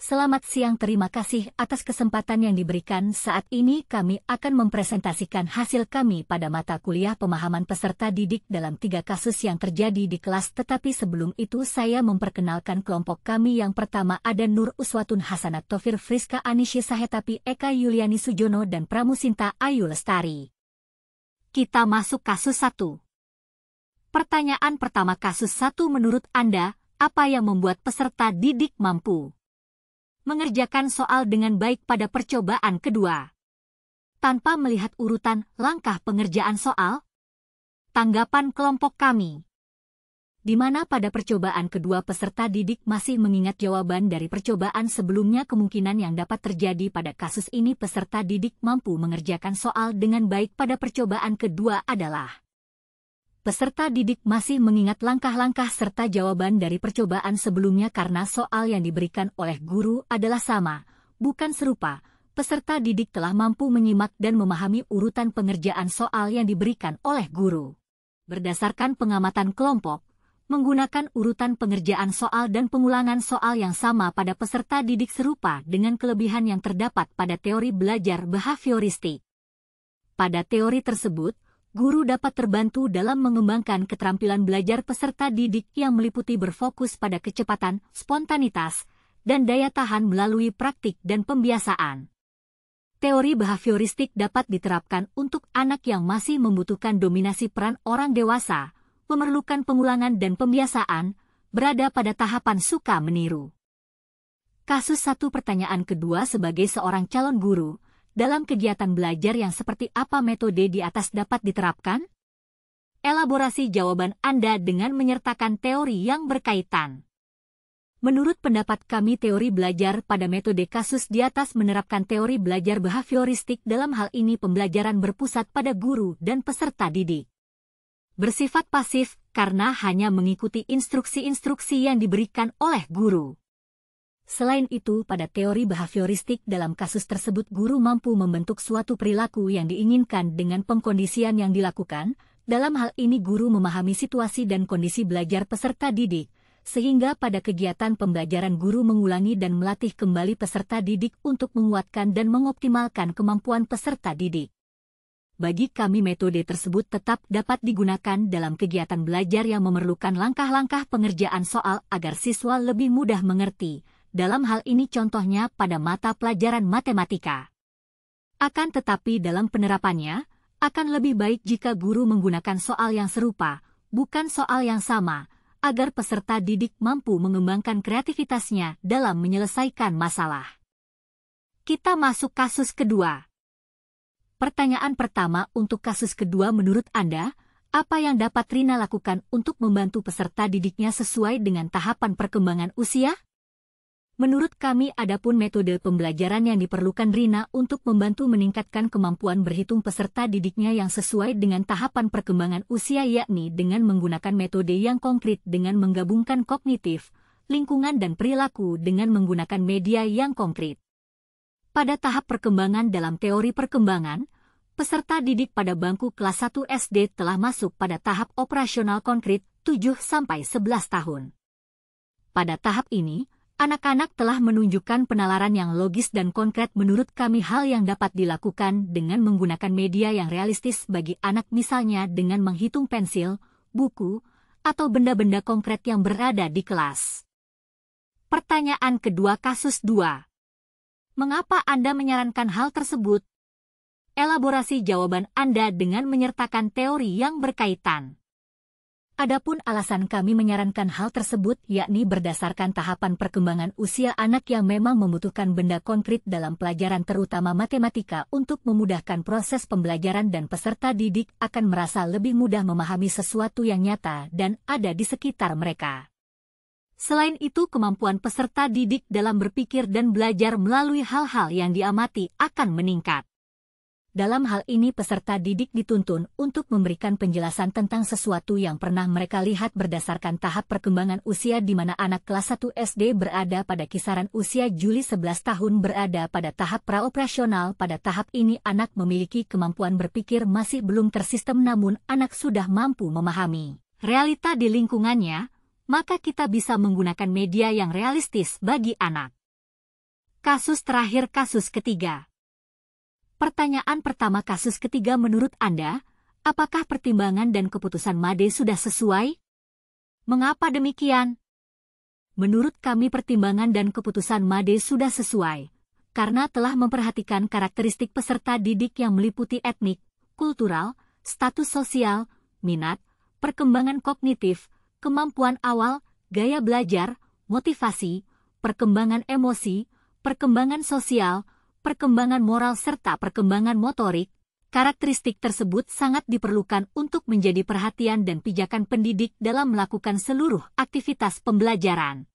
Selamat siang, terima kasih atas kesempatan yang diberikan. Saat ini kami akan mempresentasikan hasil kami pada mata kuliah pemahaman peserta didik dalam 3 kasus yang terjadi di kelas. Tetapi sebelum itu saya memperkenalkan kelompok kami. Yang pertama ada Nur Uswatun Hasanat Taufir Friska Anisya Sahetapi Eka Yuliani Sujono dan Pramusinta Ayu Lestari. Kita masuk kasus 1. Pertanyaan pertama, kasus 1, menurut Anda, apa yang membuat peserta didik mampu mengerjakan soal dengan baik pada percobaan kedua? Tanpa melihat urutan langkah pengerjaan soal, tanggapan kelompok kami, di mana pada percobaan kedua peserta didik masih mengingat jawaban dari percobaan sebelumnya. Kemungkinan yang dapat terjadi pada kasus ini peserta didik mampu mengerjakan soal dengan baik pada percobaan kedua adalah peserta didik masih mengingat langkah-langkah serta jawaban dari percobaan sebelumnya karena soal yang diberikan oleh guru adalah sama, bukan serupa. Peserta didik telah mampu menyimak dan memahami urutan pengerjaan soal yang diberikan oleh guru. Berdasarkan pengamatan kelompok, menggunakan urutan pengerjaan soal dan pengulangan soal yang sama pada peserta didik serupa dengan kelebihan yang terdapat pada teori belajar behavioristik. Pada teori tersebut, guru dapat terbantu dalam mengembangkan keterampilan belajar peserta didik yang meliputi berfokus pada kecepatan, spontanitas, dan daya tahan melalui praktik dan pembiasaan. Teori behavioristik dapat diterapkan untuk anak yang masih membutuhkan dominasi peran orang dewasa, memerlukan pengulangan dan pembiasaan, berada pada tahapan suka meniru. Kasus 1, pertanyaan kedua, sebagai seorang calon guru, dalam kegiatan belajar yang seperti apa metode di atas dapat diterapkan? Elaborasi jawaban Anda dengan menyertakan teori yang berkaitan. Menurut pendapat kami, teori belajar pada metode kasus di atas menerapkan teori belajar behavioristik. Dalam hal ini pembelajaran berpusat pada guru dan peserta didik. Bersifat pasif karena hanya mengikuti instruksi-instruksi yang diberikan oleh guru. Selain itu, pada teori behavioristik dalam kasus tersebut guru mampu membentuk suatu perilaku yang diinginkan dengan pengkondisian yang dilakukan. Dalam hal ini guru memahami situasi dan kondisi belajar peserta didik, sehingga pada kegiatan pembelajaran guru mengulangi dan melatih kembali peserta didik untuk menguatkan dan mengoptimalkan kemampuan peserta didik. Bagi kami metode tersebut tetap dapat digunakan dalam kegiatan belajar yang memerlukan langkah-langkah pengerjaan soal agar siswa lebih mudah mengerti. Dalam hal ini contohnya pada mata pelajaran matematika. Akan tetapi dalam penerapannya, akan lebih baik jika guru menggunakan soal yang serupa, bukan soal yang sama, agar peserta didik mampu mengembangkan kreativitasnya dalam menyelesaikan masalah. Kita masuk kasus kedua. Pertanyaan pertama, untuk kasus kedua menurut Anda, apa yang dapat Rina lakukan untuk membantu peserta didiknya sesuai dengan tahapan perkembangan usia? Menurut kami, adapun metode pembelajaran yang diperlukan Rina untuk membantu meningkatkan kemampuan berhitung peserta didiknya yang sesuai dengan tahapan perkembangan usia, yakni dengan menggunakan metode yang konkret dengan menggabungkan kognitif, lingkungan dan perilaku dengan menggunakan media yang konkret. Pada tahap perkembangan dalam teori perkembangan, peserta didik pada bangku kelas 1 SD telah masuk pada tahap operasional konkret 7-11 tahun. Pada tahap ini, anak-anak telah menunjukkan penalaran yang logis dan konkret. Menurut kami hal yang dapat dilakukan dengan menggunakan media yang realistis bagi anak, misalnya dengan menghitung pensil, buku, atau benda-benda konkret yang berada di kelas. Pertanyaan kedua, kasus 2. Mengapa Anda menyarankan hal tersebut? Elaborasi jawaban Anda dengan menyertakan teori yang berkaitan. Adapun alasan kami menyarankan hal tersebut yakni berdasarkan tahapan perkembangan usia anak yang memang membutuhkan benda konkret dalam pelajaran terutama matematika untuk memudahkan proses pembelajaran dan peserta didik akan merasa lebih mudah memahami sesuatu yang nyata dan ada di sekitar mereka. Selain itu, kemampuan peserta didik dalam berpikir dan belajar melalui hal-hal yang diamati akan meningkat. Dalam hal ini peserta didik dituntun untuk memberikan penjelasan tentang sesuatu yang pernah mereka lihat berdasarkan tahap perkembangan usia di mana anak kelas 1 SD berada pada kisaran usia Juli 11 tahun berada pada tahap praoperasional. Pada tahap ini anak memiliki kemampuan berpikir masih belum tersistem namun anak sudah mampu memahami realita di lingkungannya, maka kita bisa menggunakan media yang realistis bagi anak. Kasus terakhir, kasus ketiga. Pertanyaan pertama, kasus ketiga, menurut Anda, apakah pertimbangan dan keputusan Made sudah sesuai? Mengapa demikian? Menurut kami pertimbangan dan keputusan Made sudah sesuai, karena telah memperhatikan karakteristik peserta didik yang meliputi etnik, kultural, status sosial, minat, perkembangan kognitif, kemampuan awal, gaya belajar, motivasi, perkembangan emosi, perkembangan sosial, perkembangan moral serta perkembangan motorik. Karakteristik tersebut sangat diperlukan untuk menjadi perhatian dan pijakan pendidik dalam melakukan seluruh aktivitas pembelajaran.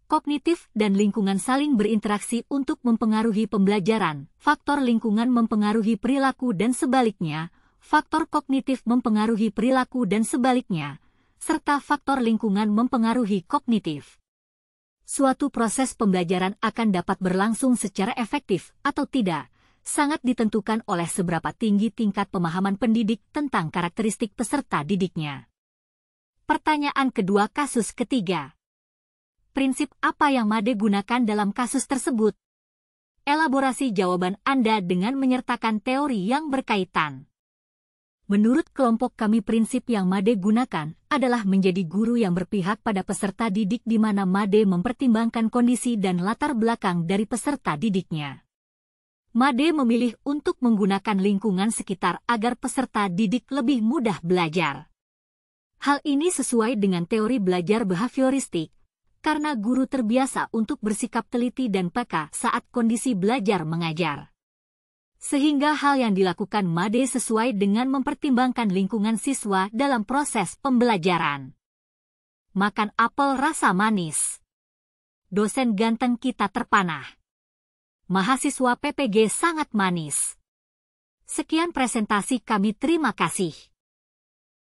Kognitif dan lingkungan saling berinteraksi untuk mempengaruhi pembelajaran. Faktor lingkungan mempengaruhi perilaku dan sebaliknya, faktor kognitif mempengaruhi perilaku dan sebaliknya, serta faktor lingkungan mempengaruhi kognitif. Suatu proses pembelajaran akan dapat berlangsung secara efektif atau tidak, sangat ditentukan oleh seberapa tinggi tingkat pemahaman pendidik tentang karakteristik peserta didiknya. Pertanyaan kedua, kasus ketiga. Prinsip apa yang Made gunakan dalam kasus tersebut? Elaborasi jawaban Anda dengan menyertakan teori yang berkaitan. Menurut kelompok kami, prinsip yang Made gunakan adalah menjadi guru yang berpihak pada peserta didik, di mana Made mempertimbangkan kondisi dan latar belakang dari peserta didiknya. Made memilih untuk menggunakan lingkungan sekitar agar peserta didik lebih mudah belajar. Hal ini sesuai dengan teori belajar behavioristik, karena guru terbiasa untuk bersikap teliti dan peka saat kondisi belajar mengajar. Sehingga hal yang dilakukan Made sesuai dengan mempertimbangkan lingkungan siswa dalam proses pembelajaran. Makan apel rasa manis. Dosen ganteng kita terpanah. Mahasiswa PPG sangat manis. Sekian presentasi kami, terima kasih.